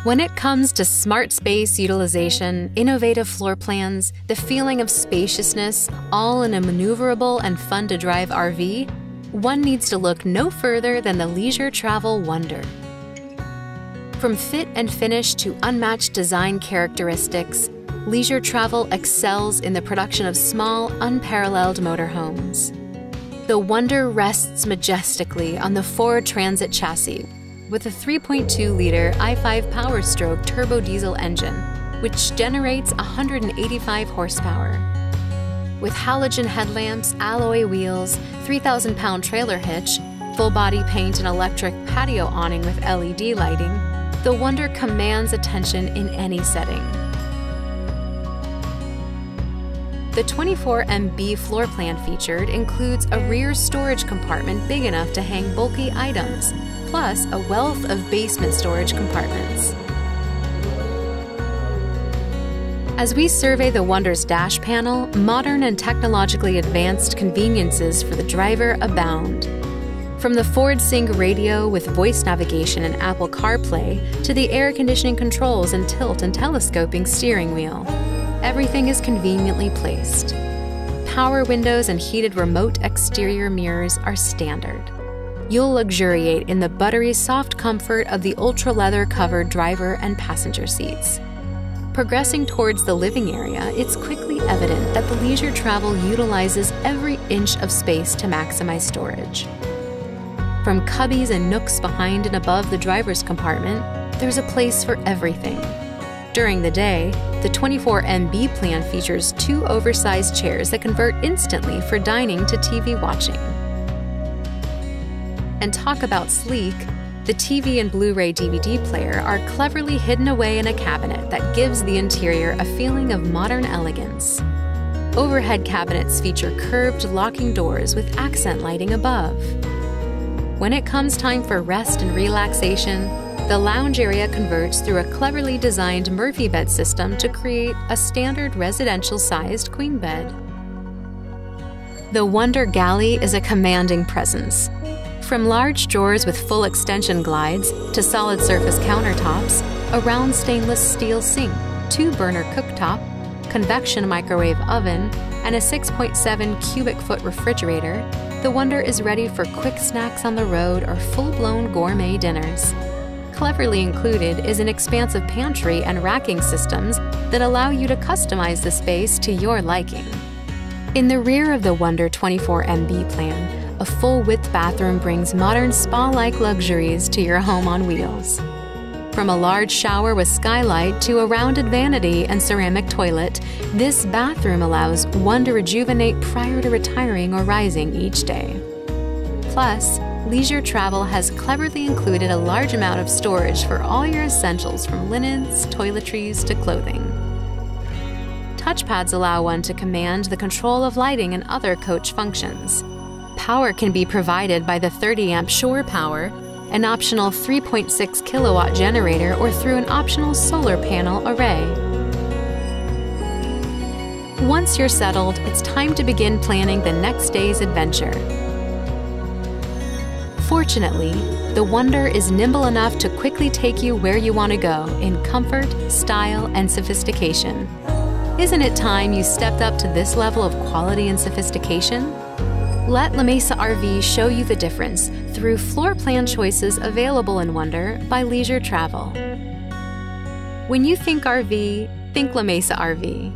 When it comes to smart space utilization, innovative floor plans, the feeling of spaciousness, all in a maneuverable and fun-to-drive RV, one needs to look no further than the leisure travel wonder. From fit and finish to unmatched design characteristics, leisure travel excels in the production of small, unparalleled motorhomes. The Wonder rests majestically on the Ford Transit chassis with a 3.2-liter i5 Power-Stroke turbo diesel engine, which generates 185 horsepower. With halogen headlamps, alloy wheels, 3,000-pound trailer hitch, full-body paint and electric patio awning with LED lighting, the Wonder commands attention in any setting. The 24 MB floor plan featured includes a rear storage compartment big enough to hang bulky items, plus a wealth of basement storage compartments. As we survey the Wonder's dash panel, modern and technologically advanced conveniences for the driver abound. From the Ford Sync radio with voice navigation and Apple CarPlay to the air conditioning controls and tilt and telescoping steering wheel, everything is conveniently placed. Power windows and heated remote exterior mirrors are standard. You'll luxuriate in the buttery soft comfort of the ultra-leather covered driver and passenger seats. Progressing towards the living area, it's quickly evident that the leisure travel utilizes every inch of space to maximize storage. From cubbies and nooks behind and above the driver's compartment, there's a place for everything. During the day, the 24 MB plan features 2 oversized chairs that convert instantly for dining to TV watching. And talk about sleek, the TV and Blu-ray DVD player are cleverly hidden away in a cabinet that gives the interior a feeling of modern elegance. Overhead cabinets feature curved locking doors with accent lighting above. When it comes time for rest and relaxation, the lounge area converts through a cleverly designed Murphy bed system to create a standard residential-sized queen bed. The Wonder Galley is a commanding presence. From large drawers with full extension glides to solid surface countertops, a round stainless steel sink, 2-burner cooktop, convection microwave oven, and a 6.7 cubic foot refrigerator, the Wonder is ready for quick snacks on the road or full-blown gourmet dinners. Cleverly included is an expansive pantry and racking systems that allow you to customize the space to your liking. In the rear of the Wonder 24 MB plan, a full-width bathroom brings modern spa-like luxuries to your home on wheels. From a large shower with skylight to a rounded vanity and ceramic toilet, this bathroom allows one to rejuvenate prior to retiring or rising each day. Plus, leisure travel has cleverly included a large amount of storage for all your essentials from linens, toiletries, to clothing. Touchpads allow one to command the control of lighting and other coach functions. Power can be provided by the 30-amp shore power, an optional 3.6 kilowatt generator, or through an optional solar panel array. Once you're settled, it's time to begin planning the next day's adventure. Fortunately, the Wonder is nimble enough to quickly take you where you want to go in comfort, style, and sophistication. Isn't it time you stepped up to this level of quality and sophistication? Let La Mesa RV show you the difference through floor plan choices available in Wonder by Leisure Travel. When you think RV, think La Mesa RV.